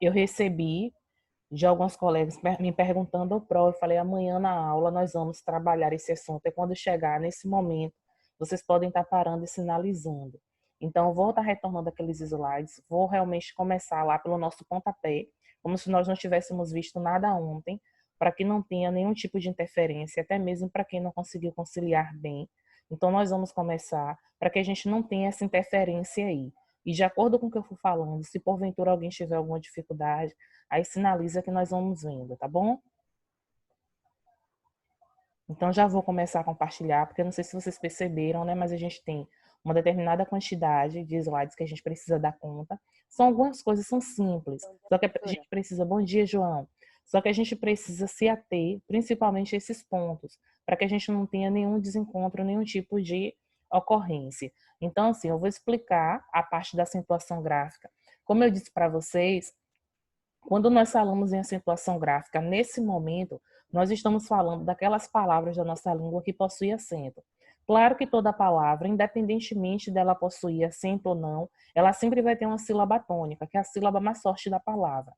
eu recebi de alguns colegas me perguntando o pró, eu falei, amanhã na aula nós vamos trabalhar esse assunto, é quando chegar nesse momento, vocês podem estar parando e sinalizando. Então, eu vou estar retornando aqueles slides, vou realmente começar lá pelo nosso pontapé, como se nós não tivéssemos visto nada ontem, para que não tenha nenhum tipo de interferência, até mesmo para quem não conseguiu conciliar bem. Então, nós vamos começar para que a gente não tenha essa interferência aí. E de acordo com o que eu for falando, se porventura alguém tiver alguma dificuldade, aí sinaliza que nós vamos vendo, tá bom? Então já vou começar a compartilhar, porque eu não sei se vocês perceberam, né? Mas a gente tem uma determinada quantidade de slides que a gente precisa dar conta. São algumas coisas, são simples. Só que a gente precisa. Bom dia, João. Só que a gente precisa se ater, principalmente a esses pontos, para que a gente não tenha nenhum desencontro, nenhum tipo de ocorrência. Então, assim, eu vou explicar a parte da acentuação gráfica. Como eu disse para vocês, quando nós falamos em acentuação gráfica, nesse momento, nós estamos falando daquelas palavras da nossa língua que possuem acento. Claro que toda palavra, independentemente dela possuir acento ou não, ela sempre vai ter uma sílaba tônica, que é a sílaba mais forte da palavra.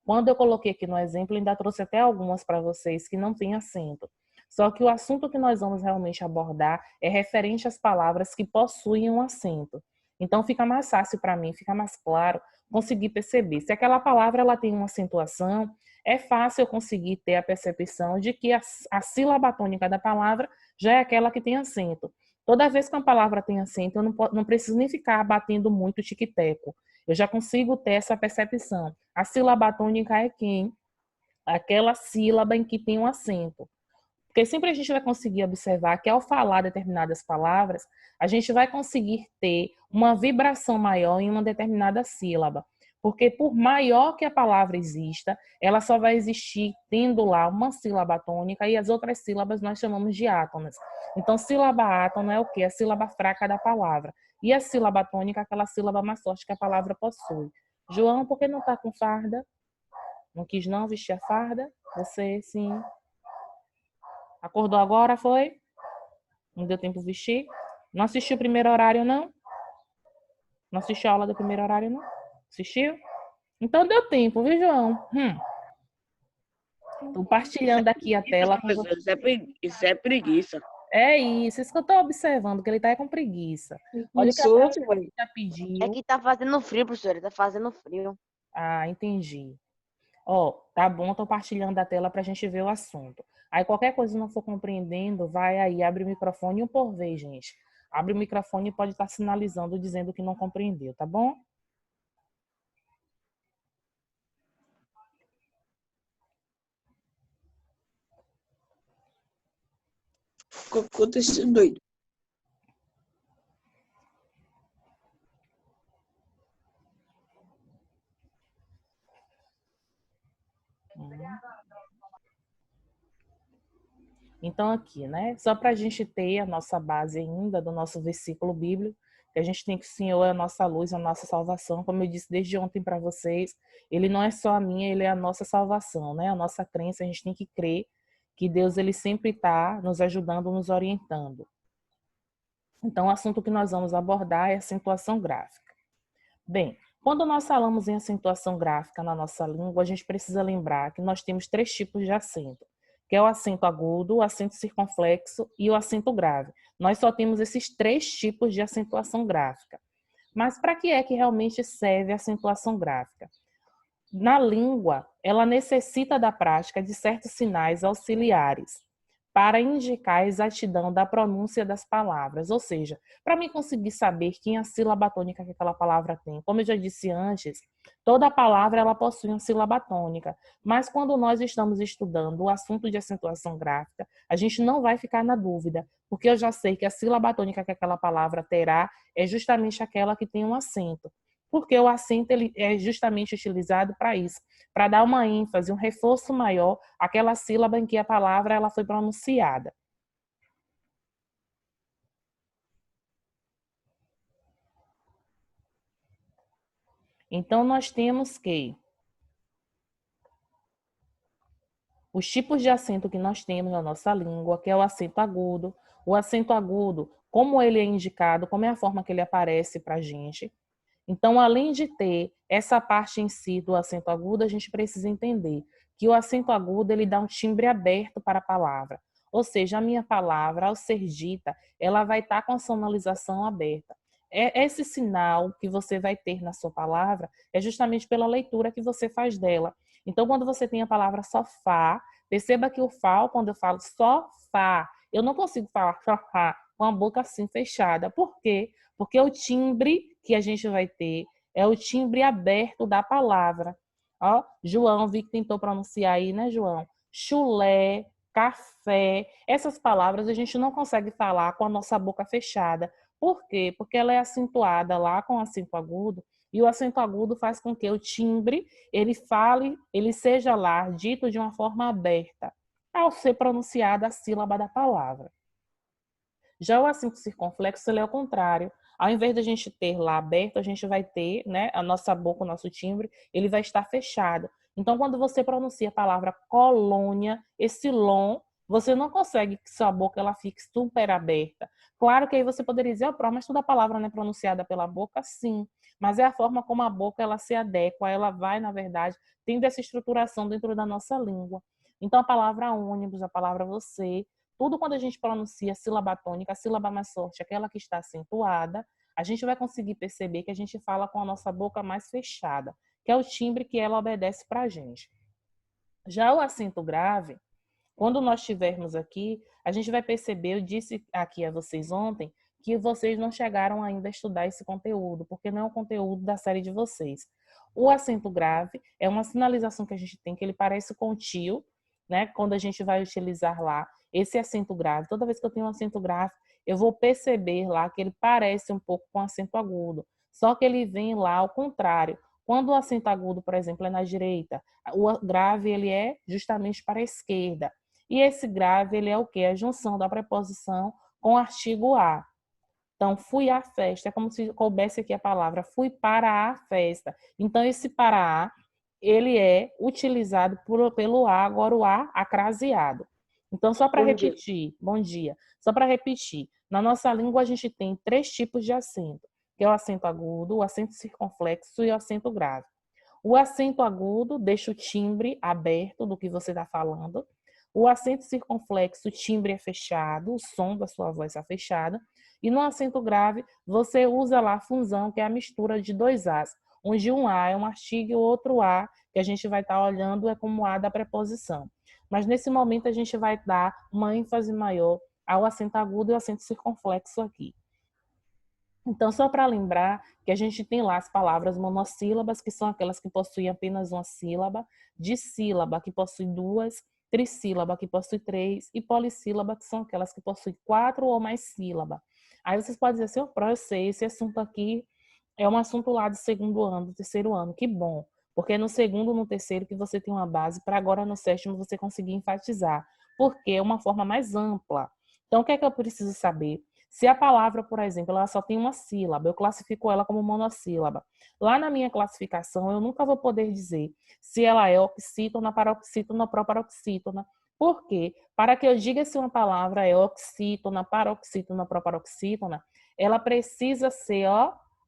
Quando eu coloquei aqui no exemplo, ainda trouxe até algumas para vocês que não têm acento. Só que o assunto que nós vamos realmente abordar é referente às palavras que possuem um acento. Então fica mais fácil para mim, fica mais claro conseguir perceber. Se aquela palavra ela tem uma acentuação, é fácil eu conseguir ter a percepção de que a sílaba tônica da palavra já é aquela que tem acento. Toda vez que uma palavra tem acento, eu não preciso nem ficar batendo muito tique-teco. Eu já consigo ter essa percepção. A sílaba tônica é quem? Aquela sílaba em que tem um acento. Porque sempre a gente vai conseguir observar que ao falar determinadas palavras, a gente vai conseguir ter uma vibração maior em uma determinada sílaba. Porque por maior que a palavra exista, ela só vai existir tendo lá uma sílaba tônica e as outras sílabas nós chamamos de átonas. Então, sílaba átona é o quê? A sílaba fraca da palavra. E a sílaba tônica é aquela sílaba mais forte que a palavra possui. João, por que não está com farda? Não quis não vestir a farda? Você, sim. Acordou agora, foi? Não deu tempo de vestir? Não assistiu o primeiro horário, não? Não assistiu a aula do primeiro horário, não? Assistiu? Então deu tempo, viu, João? Tô partilhando aqui a tela com você. Isso é preguiça. É isso que eu tô observando, que ele tá com preguiça. Olha o que a Isso, já é pediu. que tá fazendo frio, professora. Tá fazendo frio. Ah, entendi. Ó, tá bom, tô partilhando a tela pra gente ver o assunto. Aí qualquer coisa não for compreendendo, vai aí, abre o microfone um por vez, gente. Abre o microfone e pode estar sinalizando, dizendo que não compreendeu, tá bom? Ficou acontecendo doido. Então, aqui, né? Só para a gente ter a nossa base ainda do nosso versículo bíblico, que a gente tem que o Senhor é a nossa luz, a nossa salvação. Como eu disse desde ontem para vocês, ele não é só a minha, ele é a nossa salvação, né? A nossa crença, a gente tem que crer que Deus ele sempre está nos ajudando, nos orientando. Então, o assunto que nós vamos abordar é acentuação gráfica. Bem, quando nós falamos em acentuação gráfica na nossa língua, a gente precisa lembrar que nós temos três tipos de acento, que é o acento agudo, o acento circunflexo e o acento grave. Nós só temos esses três tipos de acentuação gráfica. Mas para que é que realmente serve a acentuação gráfica? Na língua, ela necessita da prática de certos sinais auxiliares para indicar a exatidão da pronúncia das palavras, ou seja, para mim conseguir saber quem é a sílaba tônica que aquela palavra tem. Como eu já disse antes, toda palavra ela possui uma sílaba tônica, mas quando nós estamos estudando o assunto de acentuação gráfica, a gente não vai ficar na dúvida, porque eu já sei que a sílaba tônica que aquela palavra terá é justamente aquela que tem um acento. Porque o acento ele é justamente utilizado para isso, para dar uma ênfase, um reforço maior àquela sílaba em que a palavra ela foi pronunciada. Então, nós temos que os tipos de acento que nós temos na nossa língua, que é o acento agudo. O acento agudo, como ele é indicado, como é a forma que ele aparece para a gente. Então, além de ter essa parte em si do acento agudo, a gente precisa entender que o acento agudo ele dá um timbre aberto para a palavra. Ou seja, a minha palavra, ao ser dita, ela vai estar com a sonorização aberta. Esse sinal que você vai ter na sua palavra é justamente pela leitura que você faz dela. Então, quando você tem a palavra sofá, perceba que o fá, quando eu falo sofá, eu não consigo falar sofá com a boca assim fechada. Por quê? Porque o timbre que a gente vai ter é o timbre aberto da palavra. Ó, João, vi que tentou pronunciar aí, né, João? Chulé, café, essas palavras a gente não consegue falar com a nossa boca fechada. Por quê? Porque ela é acentuada lá com acento agudo, e o acento agudo faz com que o timbre, ele fale, ele seja lá dito de uma forma aberta, ao ser pronunciada a sílaba da palavra. Já o acento circunflexo, ele é o contrário. Ao invés da gente ter lá aberto, a gente vai ter, né, a nossa boca, o nosso timbre, ele vai estar fechado. Então, quando você pronuncia a palavra colônia, esse lom, você não consegue que sua boca ela fique super aberta. Claro que aí você poderia dizer, oh, mas toda a palavra não é pronunciada pela boca? Sim, mas é a forma como a boca ela se adequa, ela vai, na verdade, tendo essa estruturação dentro da nossa língua. Então, a palavra ônibus, a palavra você, tudo quando a gente pronuncia a sílaba tônica, a sílaba mais forte, aquela que está acentuada, a gente vai conseguir perceber que a gente fala com a nossa boca mais fechada, que é o timbre que ela obedece para a gente. Já o acento grave, quando nós estivermos aqui, a gente vai perceber, eu disse aqui a vocês ontem, que vocês não chegaram ainda a estudar esse conteúdo, porque não é o conteúdo da série de vocês. O acento grave é uma sinalização que a gente tem, que ele parece com o tio, né? Quando a gente vai utilizar lá esse acento grave, toda vez que eu tenho um acento grave, eu vou perceber lá que ele parece um pouco com acento agudo, só que ele vem lá ao contrário. Quando o acento agudo, por exemplo, é na direita, o grave ele é justamente para a esquerda. E esse grave, ele é o quê? A junção da preposição com o artigo a. Então, fui à festa, é como se coubesse aqui a palavra, fui para a festa. Então, esse para a, ele é utilizado pelo a, agora o a acraseado. Então, só para repetir, bom dia, só para repetir, na nossa língua a gente tem 3 tipos de acento, que é o acento agudo, o acento circunflexo e o acento grave. O acento agudo deixa o timbre aberto do que você está falando. O acento circunflexo, o timbre é fechado, o som da sua voz é fechado. E no acento grave, você usa lá a função, que é a mistura de 2 As, onde um A é um artigo e o outro A, que a gente vai estar olhando, é como A da preposição. Mas nesse momento a gente vai dar uma ênfase maior ao acento agudo e ao acento circunflexo aqui. Então, só para lembrar que a gente tem lá as palavras monossílabas, que são aquelas que possuem apenas uma sílaba, dissílaba, que possui 2, trissílaba, que possui 3, e polissílaba, que são aquelas que possuem 4 ou mais sílabas. Aí vocês podem dizer assim, eu sei, esse assunto aqui é um assunto lá do segundo ano, do terceiro ano, que bom, porque é no segundo, no terceiro que você tem uma base, para agora no sétimo você conseguir enfatizar, porque é uma forma mais ampla. Então, o que é que eu preciso saber? Se a palavra, por exemplo, ela só tem uma sílaba, eu classifico ela como monossílaba. Lá na minha classificação, eu nunca vou poder dizer se ela é oxítona, paroxítona ou proparoxítona. Por quê? Para que eu diga se uma palavra é oxítona, paroxítona, proparoxítona, ela precisa ser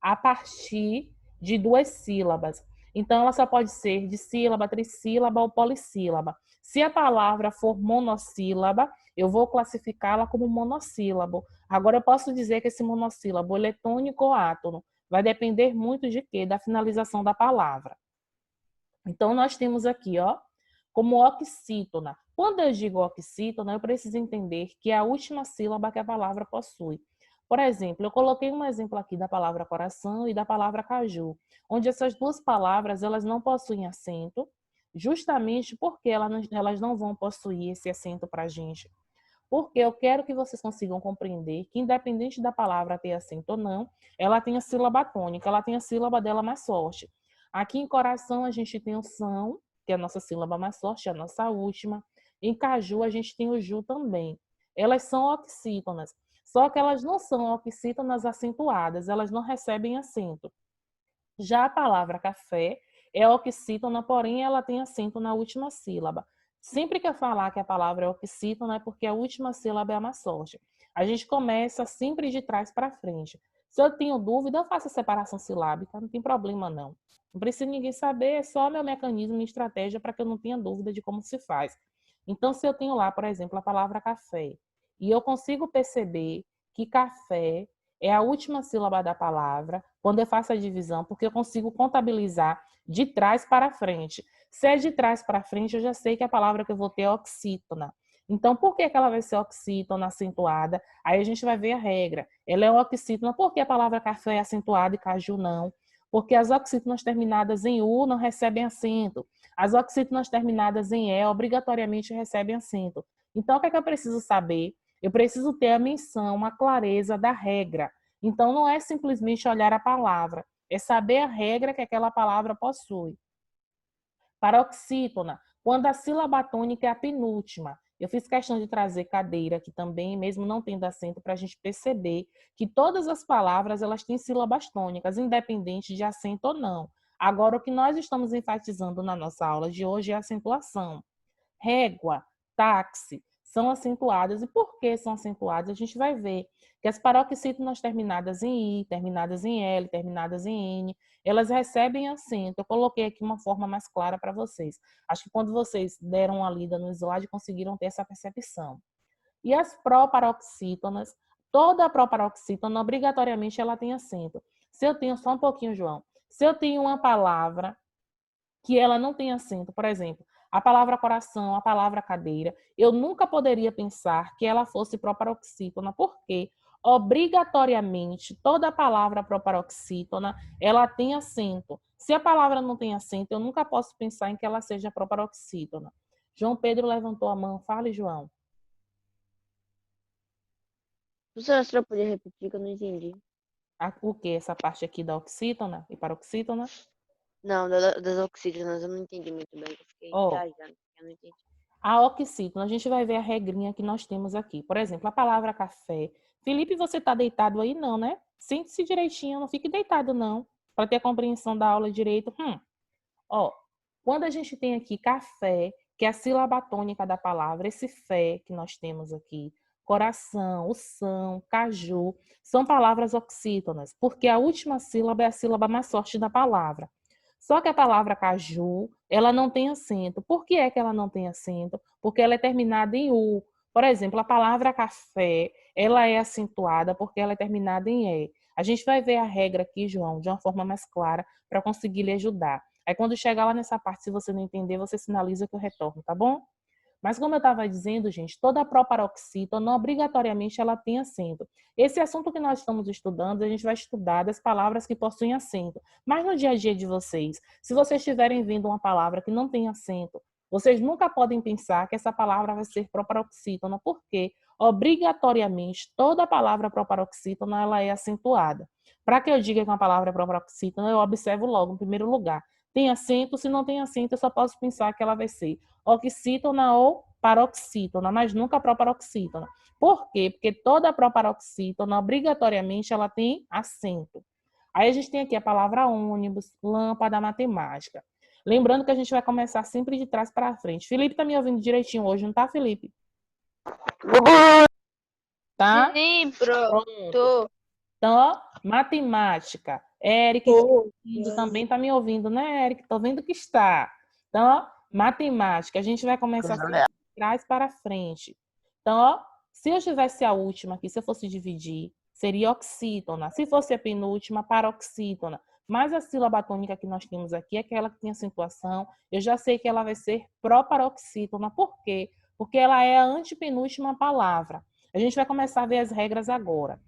a partir de 2 sílabas. Então, ela só pode ser de sílaba, trissílaba ou polissílaba. Se a palavra for monossílaba, eu vou classificá-la como monossílabo. Agora, eu posso dizer que esse monossílabo ele é tônico ou átono. Vai depender muito de quê? Da finalização da palavra. Então, nós temos aqui, como oxítona. Quando eu digo oxítona, eu preciso entender que é a última sílaba que a palavra possui. Por exemplo, eu coloquei um exemplo aqui da palavra coração e da palavra caju, onde essas duas palavras elas não possuem acento, justamente porque elas não vão possuir esse acento para a gente. Porque eu quero que vocês consigam compreender que, independente da palavra ter acento ou não, ela tem a sílaba tônica, ela tem a sílaba dela mais forte. Aqui em coração a gente tem o são, que é a nossa sílaba mais forte, a nossa última. Em caju a gente tem o ju também. Elas são oxítonas, só que elas não são oxítonas acentuadas, elas não recebem acento. Já a palavra café é oxítona, porém ela tem acento na última sílaba. Sempre que eu falar que a palavra é oxítona é porque a última sílaba é a mais forte. A gente começa sempre de trás para frente. Se eu tenho dúvida, eu faço a separação silábica, não tem problema não. Não precisa ninguém saber, é só meu mecanismo e estratégia para que eu não tenha dúvida de como se faz. Então, se eu tenho lá, por exemplo, a palavra café, e eu consigo perceber que café é a última sílaba da palavra, quando eu faço a divisão, porque eu consigo contabilizar de trás para frente. Se é de trás para frente, eu já sei que a palavra que eu vou ter é oxítona. Então, por que ela vai ser oxítona acentuada? Aí a gente vai ver a regra. Ela é oxítona, por que a palavra café é acentuada e caju não? Porque as oxítonas terminadas em U não recebem acento. As oxítonas terminadas em E obrigatoriamente recebem acento. Então, o que é que eu preciso saber? Eu preciso ter a menção, a clareza da regra. Então, não é simplesmente olhar a palavra, é saber a regra que aquela palavra possui. Paroxítona, quando a sílaba tônica é a penúltima. Eu fiz questão de trazer cadeira aqui também, mesmo não tendo acento, para a gente perceber que todas as palavras elas têm sílabas tônicas, independente de acento ou não. Agora, o que nós estamos enfatizando na nossa aula de hoje é a acentuação. Régua, táxi, são acentuadas. E por que são acentuadas? A gente vai ver que as paroxítonas terminadas em I, terminadas em L, terminadas em N, elas recebem acento. Eu coloquei aqui uma forma mais clara para vocês. Acho que quando vocês deram uma lida no slide, conseguiram ter essa percepção. E as proparoxítonas, toda proparoxítona, obrigatoriamente, ela tem acento. Se eu tenho, só um pouquinho, João, se eu tenho uma palavra que ela não tem acento, por exemplo, a palavra coração, a palavra cadeira, eu nunca poderia pensar que ela fosse proparoxítona, porque obrigatoriamente toda palavra proparoxítona, ela tem acento. Se a palavra não tem acento, eu nunca posso pensar em que ela seja proparoxítona. João Pedro levantou a mão. Fale, João. Professora, você podia repetir que eu não entendi. O que? Essa parte aqui da oxítona e paroxítona? Não, das oxígenas eu não entendi muito bem. Eu fiquei viajando, eu não entendi. A oxítona, a gente vai ver a regrinha que nós temos aqui. Por exemplo, a palavra café. Felipe, você está deitado aí? Não, né? Sente-se direitinho, não fique deitado, não. Para ter a compreensão da aula direito. Ó, quando a gente tem aqui café, que é a sílaba tônica da palavra, esse fé que nós temos aqui, coração, o são, caju, são palavras oxítonas, porque a última sílaba é a sílaba mais forte da palavra. Só que a palavra caju, ela não tem acento. Por que é que ela não tem acento? Porque ela é terminada em U. Por exemplo, a palavra café, ela é acentuada porque ela é terminada em E. A gente vai ver a regra aqui, João, de uma forma mais clara, para conseguir lhe ajudar. Aí quando chegar lá nessa parte, se você não entender, você sinaliza que eu retorno, tá bom? Mas como eu estava dizendo, gente, toda a proparoxítona, obrigatoriamente, ela tem acento. Esse assunto que nós estamos estudando, a gente vai estudar das palavras que possuem acento. Mas no dia a dia de vocês, se vocês estiverem vendo uma palavra que não tem acento, vocês nunca podem pensar que essa palavra vai ser proparoxítona, porque obrigatoriamente toda palavra proparoxítona ela é acentuada. Para que eu diga que uma palavra é proparoxítona, eu observo logo, em primeiro lugar. Tem acento? Se não tem acento, eu só posso pensar que ela vai ser oxítona ou paroxítona, mas nunca proparoxítona. Por quê? Porque toda proparoxítona, obrigatoriamente, ela tem acento. Aí a gente tem aqui a palavra ônibus, lâmpada, matemática. Lembrando que a gente vai começar sempre de trás para frente. Felipe tá me ouvindo direitinho hoje, não tá, Felipe? Tá? Sim, pronto. Então, ó, matemática. Eric também tá me ouvindo, né, Eric? Tô vendo que está. Então, ó, matemática. A gente vai começar sempre de trás para frente. Então, ó, se eu tivesse a última aqui, se eu fosse dividir, seria oxítona. Se fosse a penúltima, paroxítona. Mas a sílaba tônica que nós temos aqui, aquela que tem acentuação, eu já sei que ela vai ser proparoxítona. Por quê? Porque ela é a antepenúltima palavra. A gente vai começar a ver as regras agora.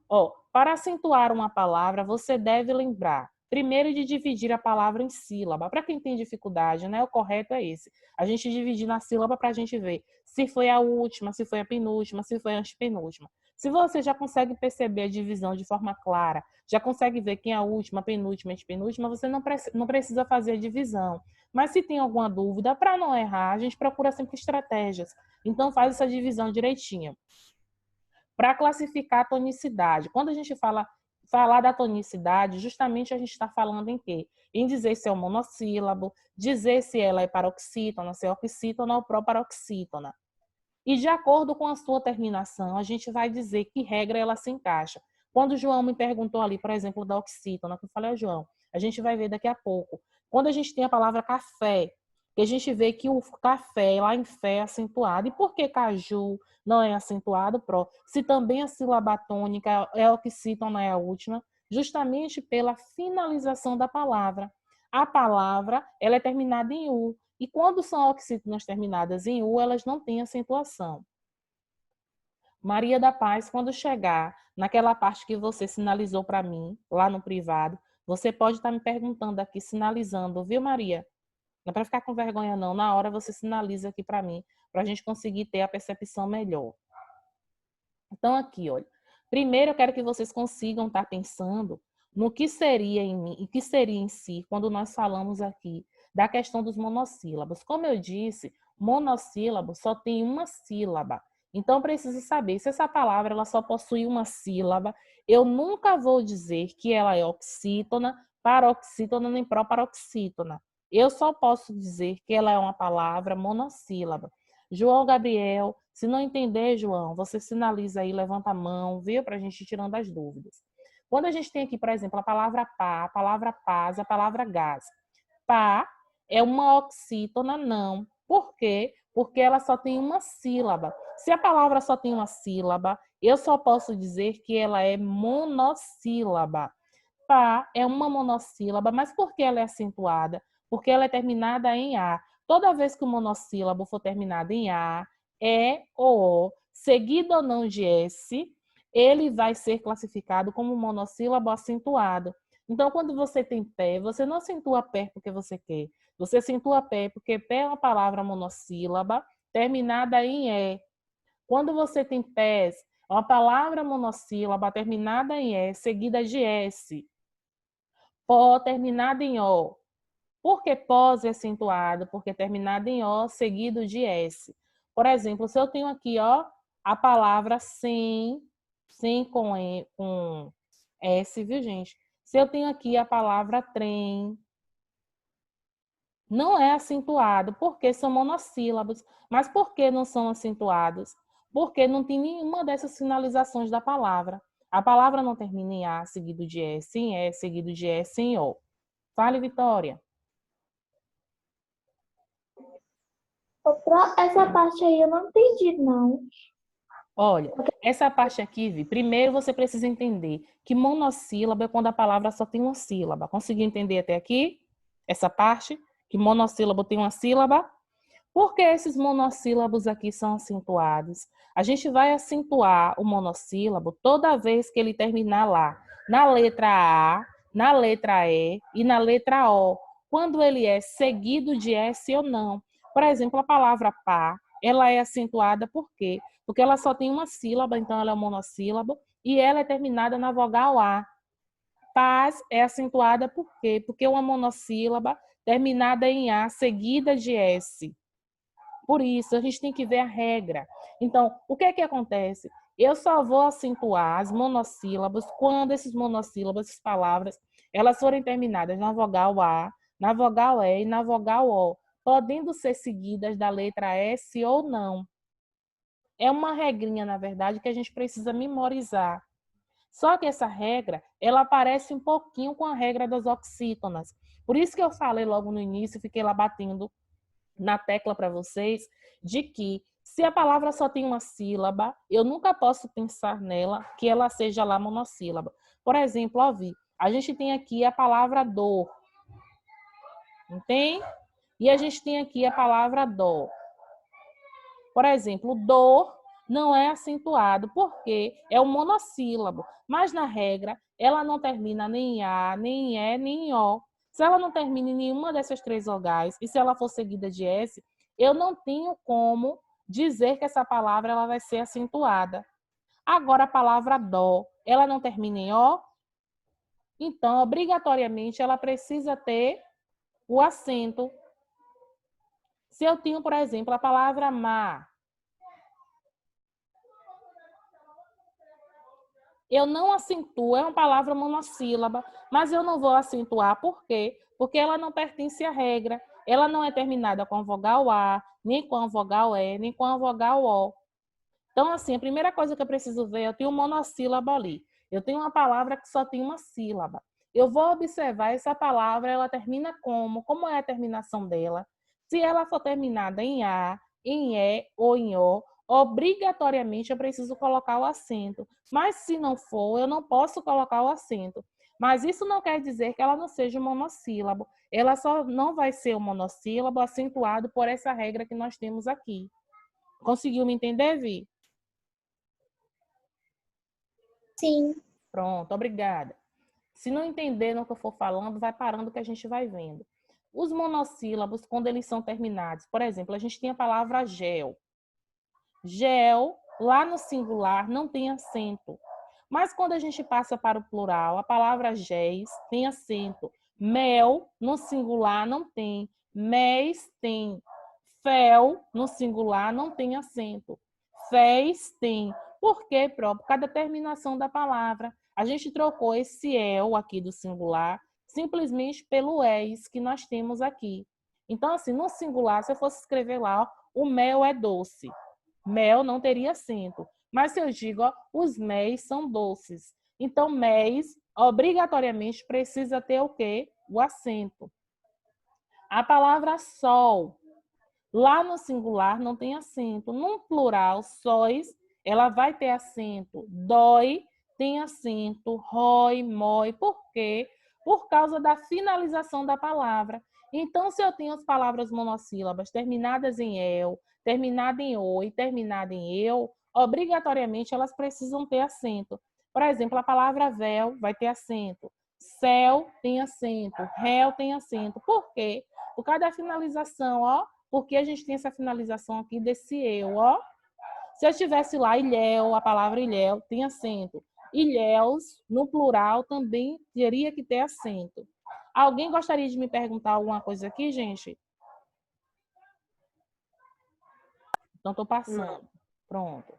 Ó, para acentuar uma palavra, você deve lembrar, primeiro, de dividir a palavra em sílaba. Para quem tem dificuldade, né, o correto é esse. A gente dividir na sílaba para a gente ver se foi a última, se foi a penúltima, se foi a antepenúltima. Se você já consegue perceber a divisão de forma clara, já consegue ver quem é a última, penúltima, antepenúltima, você não precisa fazer a divisão. Mas se tem alguma dúvida, para não errar, a gente procura sempre estratégias. Então, faz essa divisão direitinho. Para classificar a tonicidade. Quando a gente falar da tonicidade, justamente a gente está falando em quê? Em dizer se é um monossílabo, dizer se ela é paroxítona, se é oxítona ou proparoxítona. E de acordo com a sua terminação, a gente vai dizer que regra ela se encaixa. Quando o João me perguntou ali, por exemplo, da oxítona, que eu falei, João, a gente vai ver daqui a pouco. Quando a gente tem a palavra café, que a gente vê que o café lá em fé é acentuado. E por que caju não é acentuado, pró? Se também a sílaba tônica é oxítona, é a última, justamente pela finalização da palavra. A palavra, ela é terminada em U. E quando são oxítonas terminadas em U, elas não têm acentuação. Maria da Paz, quando chegar naquela parte que você sinalizou para mim, lá no privado, você pode estar me perguntando aqui, sinalizando, viu, Maria? Não é para ficar com vergonha, não. Na hora você sinaliza aqui para mim, para a gente conseguir ter a percepção melhor. Então, aqui, olha. Primeiro, eu quero que vocês consigam estar pensando no que seria em mim e que seria em si quando nós falamos aqui da questão dos monossílabos. Como eu disse, monossílabo só tem uma sílaba. Então, eu preciso saber se essa palavra ela só possui uma sílaba. Eu nunca vou dizer que ela é oxítona, paroxítona, nem proparoxítona. Eu só posso dizer que ela é uma palavra monossílaba. João Gabriel, se não entender, João, você sinaliza aí, levanta a mão, viu? Para a gente ir tirando as dúvidas. Quando a gente tem aqui, por exemplo, a palavra pá, a palavra paz, a palavra gás. Pá é uma oxítona, não. Por quê? Porque ela só tem uma sílaba. Se a palavra só tem uma sílaba, eu só posso dizer que ela é monossílaba. Pá é uma monossílaba, mas por que ela é acentuada? Porque ela é terminada em A. Toda vez que o monossílabo for terminado em A, E ou O, seguido ou não de S, ele vai ser classificado como monossílabo acentuado. Então, quando você tem pé, você não acentua pé porque você quer. Você acentua pé porque pé é uma palavra monossílaba terminada em E. Quando você tem pés, é uma palavra monossílaba terminada em E, seguida de S. Pó terminada em O. Por que pós é acentuado? Porque terminado em O, seguido de S. Por exemplo, se eu tenho aqui, ó, a palavra sem com S, viu, gente? Se eu tenho aqui a palavra trem, não é acentuado, porque são monossílabos. Mas por que não são acentuados? Porque não tem nenhuma dessas finalizações da palavra. A palavra não termina em A, seguido de S, em E, seguido de S, em O. Fale, Vitória. Essa parte aí eu não entendi, não. Olha, essa parte aqui, Vi, primeiro você precisa entender que monossílabo é quando a palavra só tem uma sílaba. Conseguiu entender até aqui? Essa parte? Que monossílabo tem uma sílaba? Por que esses monossílabos aqui são acentuados? A gente vai acentuar o monossílabo toda vez que ele terminar lá, na letra A, na letra E e na letra O, quando ele é seguido de S ou não. Por exemplo, a palavra pá, ela é acentuada por quê? Porque ela só tem uma sílaba, então ela é um monossílabo, e ela é terminada na vogal A. Paz é acentuada por quê? Porque é uma monossílaba terminada em A, seguida de S. Por isso, a gente tem que ver a regra. Então, o que é que acontece? Eu só vou acentuar as monossílabos quando esses monossílabos, essas palavras, elas forem terminadas na vogal A, na vogal E e na vogal O, podendo ser seguidas da letra S ou não. É uma regrinha, na verdade, que a gente precisa memorizar. Só que essa regra, ela parece um pouquinho com a regra das oxítonas. Por isso que eu falei logo no início, fiquei lá batendo na tecla para vocês, de que se a palavra só tem uma sílaba, eu nunca posso pensar nela que ela seja lá monossílaba. Por exemplo, ó, Vi, a gente tem aqui a palavra dor, entende? E a gente tem aqui a palavra dó. Por exemplo, dor não é acentuado porque é um monossílabo, mas na regra ela não termina nem em A, nem em E, nem em O. Se ela não termina em nenhuma dessas três vogais e se ela for seguida de S, eu não tenho como dizer que essa palavra ela vai ser acentuada. Agora a palavra dó, ela não termina em O, então obrigatoriamente ela precisa ter o acento. Se eu tenho, por exemplo, a palavra mar, eu não acentuo, é uma palavra monossílaba, mas eu não vou acentuar, por quê? Porque ela não pertence à regra, ela não é terminada com a vogal A, nem com a vogal E, nem com a vogal O. Então, assim, a primeira coisa que eu preciso ver, eu tenho um monossílabo ali. Eu tenho uma palavra que só tem uma sílaba. Eu vou observar essa palavra, ela termina como? Como é a terminação dela? Se ela for terminada em A, em E ou em O, obrigatoriamente eu preciso colocar o acento. Mas se não for, eu não posso colocar o acento. Mas isso não quer dizer que ela não seja um monossílabo. Ela só não vai ser um monossílabo acentuado por essa regra que nós temos aqui. Conseguiu me entender, Vi? Sim. Pronto, obrigada. Se não entender no que eu for falando, vai parando que a gente vai vendo. Os monossílabos, quando eles são terminados, por exemplo, a gente tem a palavra gel. Gel, lá no singular, não tem acento. Mas quando a gente passa para o plural, a palavra géis tem acento. Mel, no singular, não tem. Méis tem. Fel, no singular, não tem acento. Fez tem. Por quê, próprio? Cada terminação da palavra. A gente trocou esse el aqui do singular simplesmente pelo es que nós temos aqui. Então, assim, no singular, se eu fosse escrever lá, ó, o mel é doce. Mel não teria acento. Mas se eu digo, ó, os méis são doces. Então, méis, obrigatoriamente, precisa ter o quê? O acento. A palavra sol, lá no singular não tem acento. No plural, sóis, ela vai ter acento. Dói tem acento. Rói, mói. Por quê? Por causa da finalização da palavra. Então, se eu tenho as palavras monossílabas terminadas em el, terminada em o e terminada em eu, obrigatoriamente elas precisam ter acento. Por exemplo, a palavra véu vai ter acento. Céu tem acento. Réu tem acento. Por quê? Por causa da finalização, ó. Porque a gente tem essa finalização aqui desse eu, ó. Se eu tivesse lá ilhéu, a palavra ilhéu tem acento. Ilhéus, no plural, também teria que ter acento. Alguém gostaria de me perguntar alguma coisa aqui, gente? Então, estou passando. Pronto.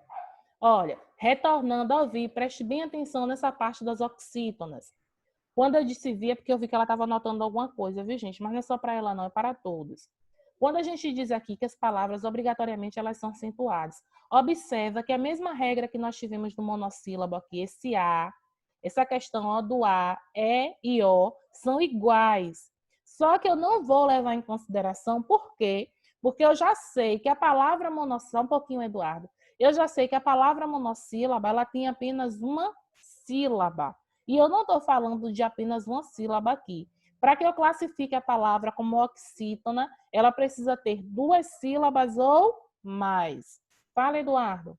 Olha, retornando ao Vi, preste bem atenção nessa parte das oxítonas. Quando eu disse Vi, é porque eu vi que ela estava anotando alguma coisa, viu, gente? Mas não é só para ela, não, é para todos. Quando a gente diz aqui que as palavras, obrigatoriamente, elas são acentuadas, observa que a mesma regra que nós tivemos no monossílabo aqui, esse A, essa questão ó, do A, E e O, são iguais. Só que eu não vou levar em consideração, por quê? Porque eu já sei que a palavra monossílaba, um pouquinho, Eduardo, eu já sei que a palavra monossílaba, ela tem apenas uma sílaba. E eu não estou falando de apenas uma sílaba aqui. Para que eu classifique a palavra como oxítona, ela precisa ter 2 sílabas ou mais. Fala, Eduardo.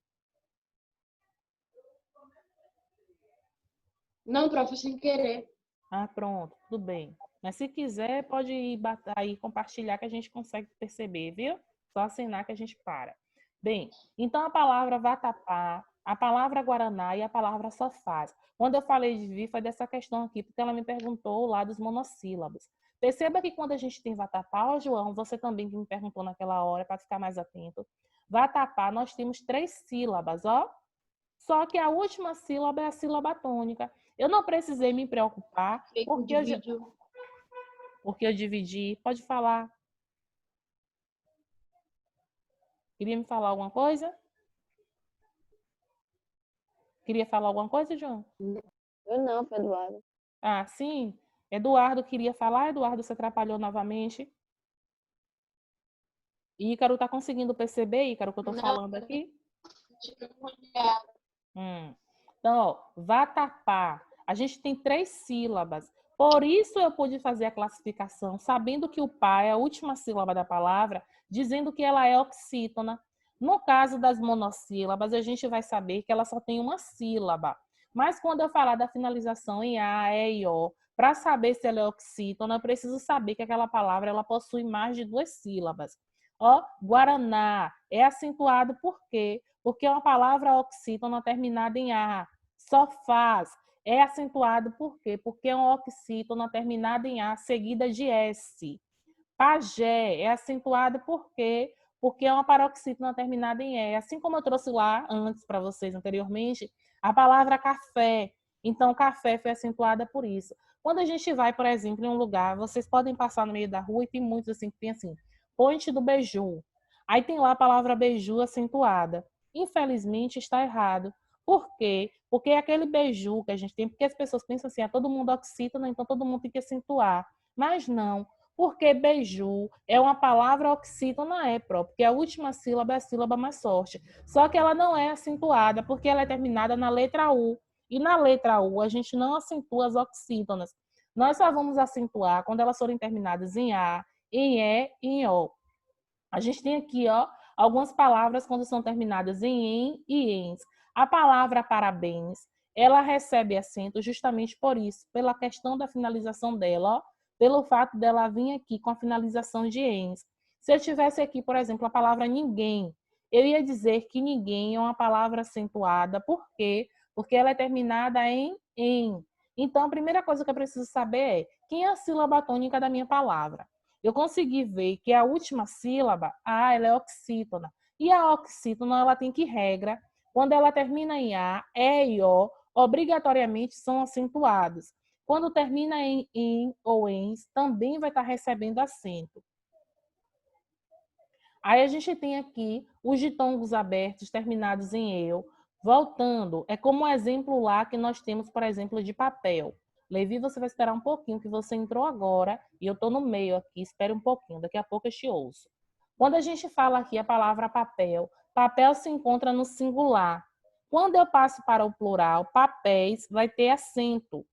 Não, prof, sem querer. Ah, pronto, tudo bem. Mas se quiser, pode ir aí compartilhar que a gente consegue perceber, viu? Só assinar que a gente para. Bem, então a palavra vatapá, a palavra guaraná e a palavra sofás. Quando eu falei de Vi, foi dessa questão aqui, porque ela me perguntou lá dos monossílabos. Perceba que quando a gente tem vatapá, ó, João, você também que me perguntou naquela hora, para ficar mais atento. Vatapá, nós temos 3 sílabas, ó. Só que a última sílaba é a sílaba tônica. Eu não precisei me preocupar, porque eu dividi. Pode falar. Queria me falar alguma coisa? Queria falar alguma coisa, João? Eu não, Eduardo. Ah, sim. Eduardo queria falar. Eduardo se atrapalhou novamente. Ícaro tá conseguindo perceber, Ícaro, o que eu tô falando aqui? Então, ó, vatapá. A gente tem 3 sílabas. Por isso eu pude fazer a classificação, sabendo que o pá é a última sílaba da palavra, dizendo que ela é oxítona. No caso das monossílabas, a gente vai saber que ela só tem uma sílaba. Mas quando eu falar da finalização em A, E e O, para saber se ela é oxítona, eu preciso saber que aquela palavra ela possui mais de 2 sílabas. Ó, Guaraná é acentuado por quê? Porque é uma palavra oxítona terminada em A. Sofás é acentuado por quê? Porque é uma oxítona terminada em A seguida de S. Pajé é acentuado por quê? Porque é uma paroxítona terminada em E. Assim como eu trouxe lá antes para vocês anteriormente, a palavra café. Então, café foi acentuada por isso. Quando a gente vai, por exemplo, em um lugar, vocês podem passar no meio da rua e tem muitos assim que tem assim, Ponte do Beiju. Aí tem lá a palavra beiju acentuada. Infelizmente está errado, Por quê? Porque é aquele beiju que a gente tem, porque as pessoas pensam assim, todo mundo oxítona, então todo mundo tem que acentuar. Mas não, porque beiju é uma palavra oxítona, próprio, porque a última sílaba é a sílaba mais forte. Só que ela não é acentuada, porque ela é terminada na letra U. E na letra U, a gente não acentua as oxítonas. Nós só vamos acentuar quando elas forem terminadas em A, em E e em O. A gente tem aqui, algumas palavras quando são terminadas em e ens. A palavra parabéns, ela recebe acento justamente por isso, pela questão da finalização dela, pelo fato dela vir aqui com a finalização de ens. Se eu tivesse aqui, por exemplo, a palavra ninguém, eu ia dizer que ninguém é uma palavra acentuada. Por quê? Porque ela é terminada em. Então, a primeira coisa que eu preciso saber é quem é a sílaba tônica da minha palavra. Eu consegui ver que a última sílaba, ela é oxítona. E a oxítona, ela tem que regra, quando ela termina em A, E e O, obrigatoriamente são acentuados. Quando termina em in ou ens, também vai estar recebendo acento. Aí a gente tem aqui os ditongos abertos terminados em eu. Voltando, é como um exemplo lá que nós temos, por exemplo, de papel. Levi, você vai esperar um pouquinho, que você entrou agora e eu estou no meio aqui. Espere um pouquinho, daqui a pouco eu te ouço. Quando a gente fala aqui a palavra papel, papel se encontra no singular. Quando eu passo para o plural, papéis vai ter acento.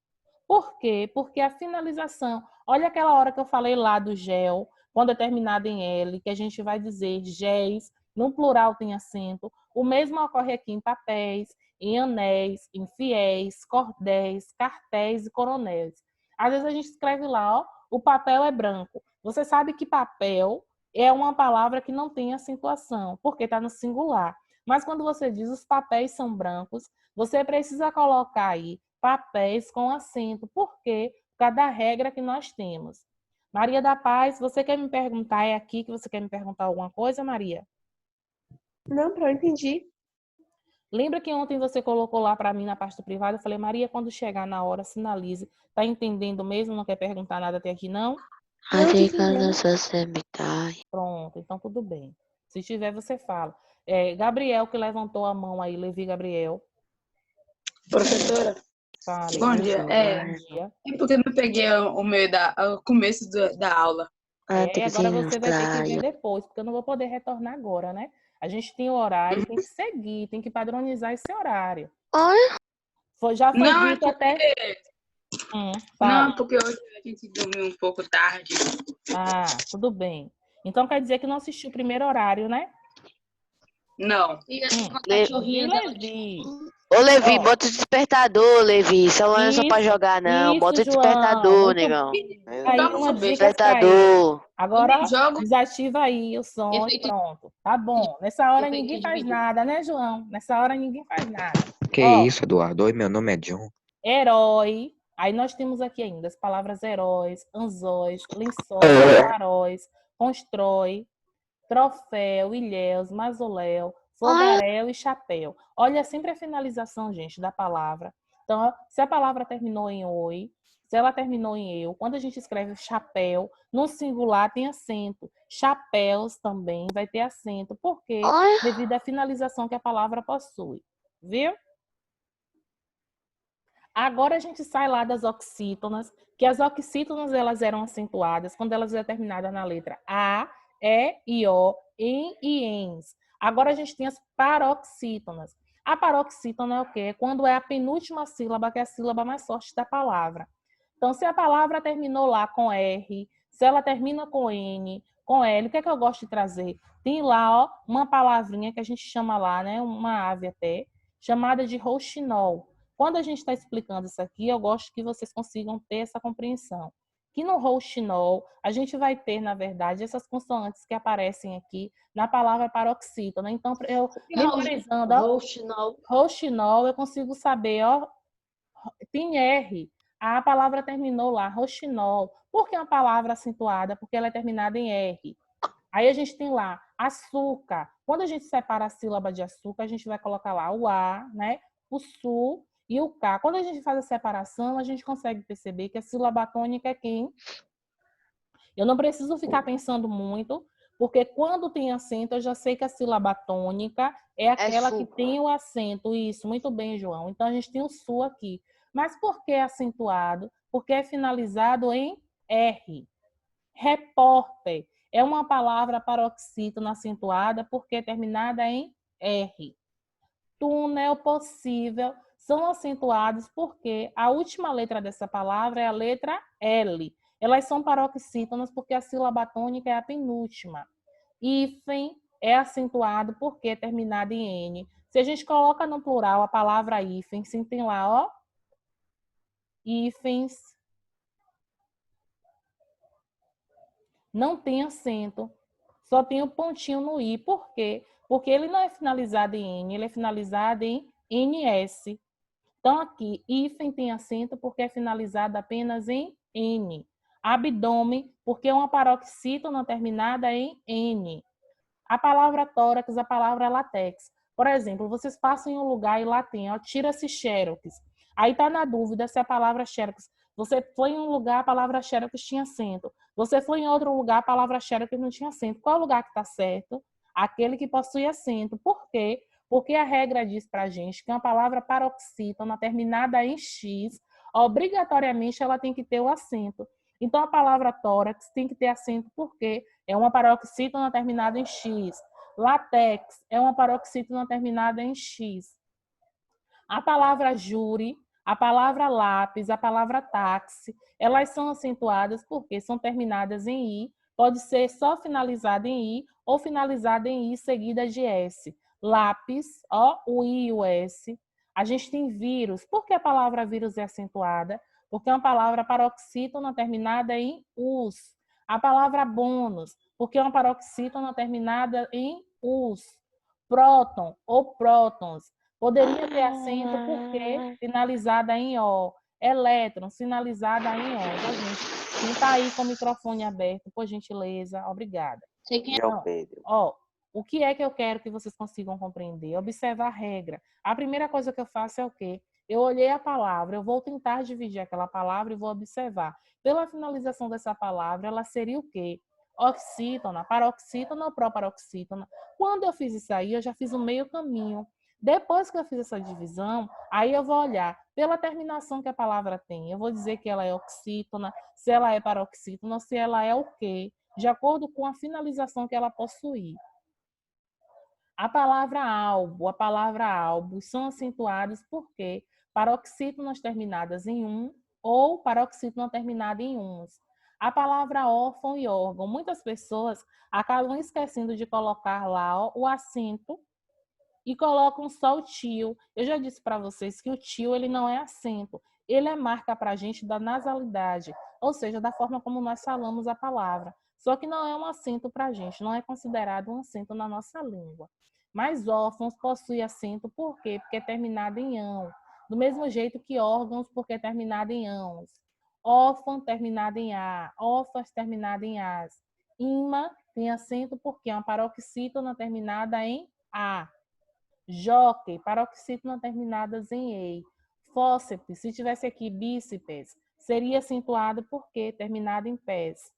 Por quê? Porque a finalização... Olha aquela hora que eu falei lá do gel, quando é terminado em L, que a gente vai dizer géis, no plural tem acento. O mesmo ocorre aqui em papéis, em anéis, em fiéis, cordéis, cartéis e coronéis. Às vezes a gente escreve lá, o papel é branco. Você sabe que papel é uma palavra que não tem acentuação, porque está no singular. Mas quando você diz os papéis são brancos, você precisa colocar aí papéis com acento. Por quê? Por causa da regra que nós temos. Maria da Paz, você quer me perguntar? É aqui que você quer me perguntar alguma coisa, Maria? Não, eu entendi. Lembra que ontem você colocou lá para mim na parte privada? Eu falei, Maria, quando chegar na hora, sinalize. Tá entendendo mesmo? Não quer perguntar nada até aqui, não? Pronto, então tudo bem. Se tiver, você fala. Gabriel, que levantou a mão aí, Levi Gabriel. Professora, Fale. bom dia. Bom dia. É porque eu não peguei o começo da aula. Agora você vai ter que ver depois, porque eu não vou poder retornar agora, né? A gente tem o horário, tem que seguir, tem que padronizar esse horário. Já foi Não, dito até... Não, porque hoje a gente dormiu um pouco tarde. Tudo bem. Então quer dizer que não assistiu o primeiro horário, né? Não. Levi. Ô, Levi, bota o despertador, Levi. Só não é só pra jogar, não. Isso, Bota o João. despertador, negão. Aí uma dica Despertador. Agora, desativa aí o som e pronto. Tá bom. Nessa hora ninguém faz nada, né, João? Nessa hora ninguém faz nada. Que isso, Eduardo? Oi, meu nome é John. Herói. Aí nós temos aqui ainda as palavras heróis, anzóis, lençóis, faróis, constrói, troféu, ilhéus, mausoléu, fogaréu e chapéu. Olha sempre a finalização, gente, da palavra. Então, se a palavra terminou em oi, se ela terminou em eu, quando a gente escreve chapéu, no singular tem acento. Chapéus também vai ter acento. Por quê? Devido à finalização que a palavra possui. Viu? Agora a gente sai lá das oxítonas, que as oxítonas elas eram acentuadas quando elas eram terminadas na letra A, E e O, em e ens. Agora a gente tem as paroxítonas. A paroxítona é o quê? Quando é a penúltima sílaba, que é a sílaba mais forte da palavra. Então, se a palavra terminou lá com R, se ela termina com N, com L, o que é que eu gosto de trazer? Tem lá, uma palavrinha que a gente chama lá, né, uma ave até, chamada de rouxinol. Quando a gente está explicando isso aqui, eu gosto que vocês consigam ter essa compreensão. Que no rouxinol, a gente vai ter, na verdade, essas consoantes que aparecem aqui na palavra paroxítona. Então, eu memorizando rouxinol, eu consigo saber, tem R. A palavra terminou lá, rouxinol. Por que uma palavra acentuada? Porque ela é terminada em R. Aí a gente tem lá açúcar. Quando a gente separa a sílaba de açúcar, a gente vai colocar lá o A, né? O SU e o K. Quando a gente faz a separação, a gente consegue perceber que a sílaba tônica é quem? Eu não preciso ficar pensando muito, Porque quando tem acento, eu já sei que a sílaba tônica é aquela que tem o acento. Isso, muito bem, João. Então, a gente tem o su aqui. Mas por que acentuado? Porque é finalizado em R. Repórter é uma palavra paroxítona acentuada porque é terminada em R. Túnel, possível, são acentuados porque a última letra dessa palavra é a letra L. Elas são paroxítonas porque a sílaba tônica é a penúltima. Hífen é acentuado porque é terminado em N. Se a gente coloca no plural a palavra hífen, sim, tem lá, ó, hífens, não tem acento, só tem o pontinho no I. Por quê? Porque ele não é finalizado em N, ele é finalizado em NS. Então, aqui, hífen tem acento porque é finalizado apenas em N. Abdômen, porque é uma paroxítona terminada em N. A palavra tórax, a palavra látex. Por exemplo, vocês passam em um lugar e lá tem, ó, tira-se xerox. Aí tá na dúvida se a palavra xerox, você foi em um lugar, a palavra xerox tinha acento. Você foi em outro lugar, a palavra xerox não tinha acento. Qual lugar que tá certo? Aquele que possui acento. Por quê? Porque a regra diz pra gente que uma palavra paroxítona terminada em X, obrigatoriamente ela tem que ter o acento. Então, a palavra tórax tem que ter acento porque é uma paroxítona terminada em X. Látex é uma paroxítona terminada em X. A palavra júri, a palavra lápis, a palavra táxi, elas são acentuadas porque são terminadas em I, pode ser só finalizada em I ou finalizada em I seguida de S. Lápis, ó, o I e o S. A gente tem vírus. Por que a palavra vírus é acentuada? Porque é uma palavra paroxítona terminada em us. A palavra bônus, porque é uma paroxítona terminada em us. Próton ou prótons, poderia ter acento porque finalizada em O. Elétron, finalizada em O. Então, gente, quem está aí com o microfone aberto, por gentileza, obrigada. João Pedro. Ó, o que é que eu quero que vocês consigam compreender? Observar a regra. A primeira coisa que eu faço é o quê? Eu olhei a palavra, eu vou tentar dividir aquela palavra e vou observar. Pela finalização dessa palavra, ela seria o quê? Oxítona, paroxítona ou proparoxítona? Quando eu fiz isso aí, eu já fiz o meio caminho. Depois que eu fiz essa divisão, aí eu vou olhar pela terminação que a palavra tem. Eu vou dizer que ela é oxítona, se ela é paroxítona, se ela é o quê? De acordo com a finalização que ela possui. A palavra albo são acentuadas porque paroxítonas terminadas em ou paroxítona terminada em uns. A palavra órfão e órgão, muitas pessoas acabam esquecendo de colocar lá o acento e colocam só o tio. Eu já disse para vocês que o tio ele não é acento, ele é marca para a gente da nasalidade, ou seja, da forma como nós falamos a palavra. Só que não é um acento para a gente, não é considerado um acento na nossa língua. Mas órfãos possui acento por quê? Porque é terminado em ão. Do mesmo jeito que órgãos, porque é terminado em ãos. Órfão terminado em a, órfãs terminado em as. Ima tem acento porque é uma paroxítona terminada em a. Jockey, paroxítona terminadas em ei. Fósseps, se tivesse aqui bíceps, seria acentuado porque terminado em pés.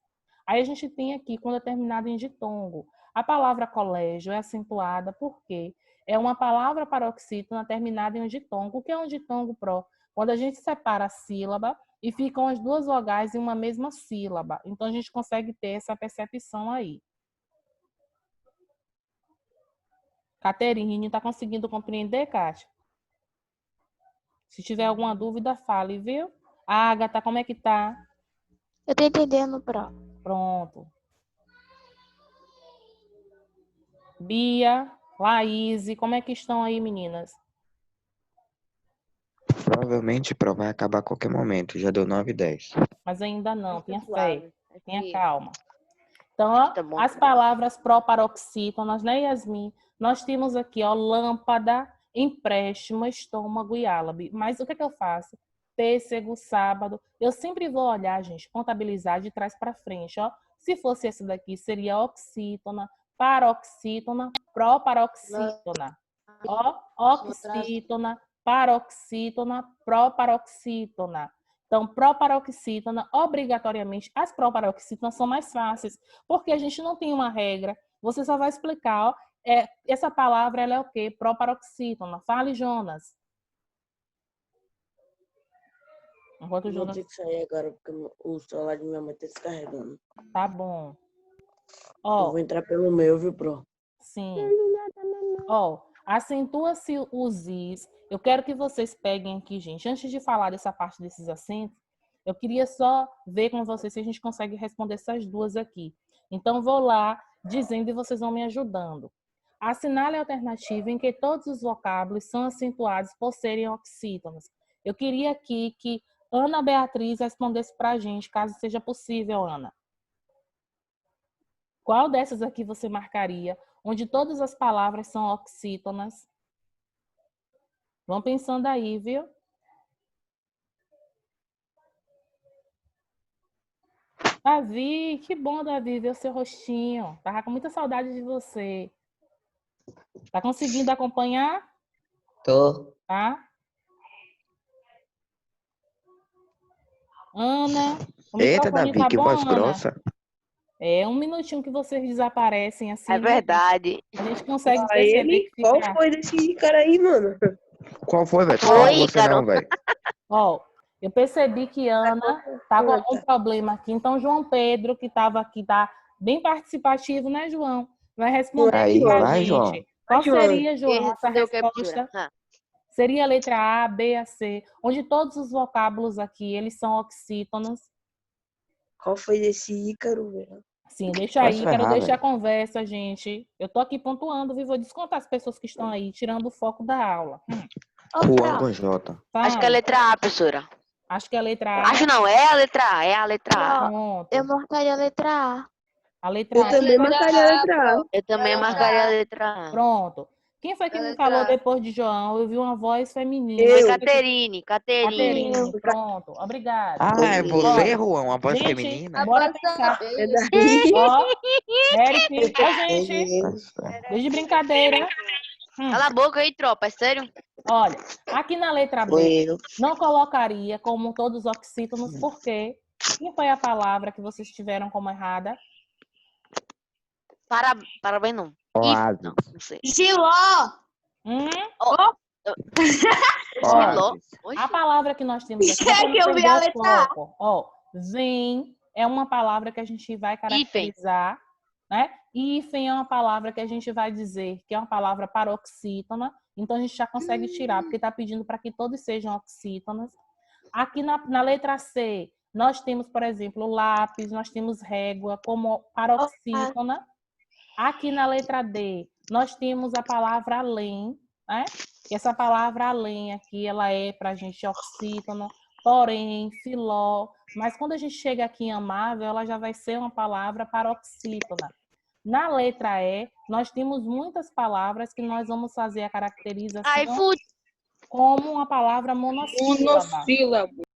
Aí a gente tem aqui, quando é terminado em ditongo, a palavra colégio é acentuada porque é uma palavra paroxítona terminada em um ditongo. O que é um ditongo pró? Quando a gente separa a sílaba e ficam as duas vogais em uma mesma sílaba. Então, a gente consegue ter essa percepção aí. Caterine, está conseguindo compreender, Kátia? Se tiver alguma dúvida, fale, viu? Agatha, como é que tá? Eu tô entendendo, Pró. Pronto. Bia, Laís, como é que estão aí, meninas? Provavelmente Pro vai acabar a qualquer momento. Já deu 9h10. Mas ainda não, tenha fé, Suave. tenha calma. Então, ó, Tá bom. as palavras proparoxítonas, né, Yasmin? Nós temos aqui, ó, lâmpada, empréstimo, estômago e álabe. Mas o que é que eu faço? Pêssego, sábado. Eu sempre vou olhar, gente, contabilizar de trás para frente, ó. Se fosse esse daqui, seria oxítona, paroxítona, proparoxítona. Ó, oxítona, paroxítona, proparoxítona. Então, proparoxítona, obrigatoriamente, as proparoxítonas são mais fáceis, porque a gente não tem uma regra. Você só vai explicar, ó, essa palavra ela é o quê? Proparoxítona. Fale, Jonas. Enquanto o Vou Jonas... ter que sair agora, porque o celular de minha mãe tá descarregando. Tá bom. Eu Ó, vou entrar pelo meu, viu, Pro? sim. Ó, acentua-se os is. Eu quero que vocês peguem aqui, gente. Antes de falar dessa parte desses acentos, eu queria só ver com vocês se a gente consegue responder essas duas aqui. Então, vou lá dizendo e vocês vão me ajudando. Assinale a alternativa em que todos os vocábulos são acentuados por serem oxítonos. Eu queria aqui que Ana Beatriz respondesse para a gente, caso seja possível, Ana. Qual dessas aqui você marcaria, onde todas as palavras são oxítonas? Vão pensando aí, viu? Davi, que bom, Davi, ver o seu rostinho. Tava com muita saudade de você. Tá conseguindo acompanhar? Tô. Tá? Ana, o Eita, microfone Davi, tá que bom, voz Ana? grossa. É um minutinho que vocês desaparecem assim. É verdade. A gente consegue Aí perceber ele, que qual fica... foi desse cara aí, mano? Qual foi, velho? Oi, Não, você Ícaro. não, velho. Ó, eu percebi que Ana tá com algum problema aqui. Então, João Pedro, que estava aqui, tá bem participativo, né, João? Vai responder aqui Aí, pra vai, gente. João. Qual João. seria, Quem João, essa respondeu o que é resposta? professora? Seria a letra A, B, a C, onde todos os vocábulos aqui, eles são oxítonos. Qual foi desse Ícaro, velho? Sim, deixa Vai aí, se quero ferrar, deixar a velho. conversa, gente. Eu tô aqui pontuando, viu? Vou descontar as pessoas que estão aí, tirando o foco da aula. Juan com J. Acho que é a Fala. letra A, professora. Acho que é a letra A. Acho não, é a letra A, é a letra A. Pronto. Eu marcaria a letra A. A letra Eu A. também marcaria a letra A. Eu também marcaria a letra A. Pronto. Quem foi que me falou depois de João? Eu vi uma voz feminina. Foi Eu. Caterine. Caterine. Pronto. Obrigada. Ah, é você, Olha, Juan? Uma voz gente, feminina? bora pensar. É daí. Ó, Eric, ó, gente. Nossa. Desde brincadeira. Cala a boca aí, tropa, é sério? Olha, aqui na letra Foi B, eu. não colocaria como todos os oxítonos, porque quem foi a palavra que vocês tiveram como errada? Parabéns, não. Oásis. Não sei. Giló! Siló. A palavra que nós temos aqui, É que eu vi a letra A. ó, vem é uma palavra que a gente vai caracterizar, né? E hífen é uma palavra que a gente vai dizer que é uma palavra paroxítona, então a gente já consegue tirar, porque está pedindo para que todos sejam oxítonas. Aqui na letra C, nós temos, por exemplo, lápis, nós temos régua como paroxítona. Aqui na letra D, nós temos a palavra além, né? E essa palavra além aqui, ela é para a gente oxítona, porém, filó. Mas quando a gente chega aqui em amável, ela já vai ser uma palavra paroxítona. Na letra E, nós temos muitas palavras que nós vamos fazer a caracterização como uma palavra monossílaba. Monossílabo.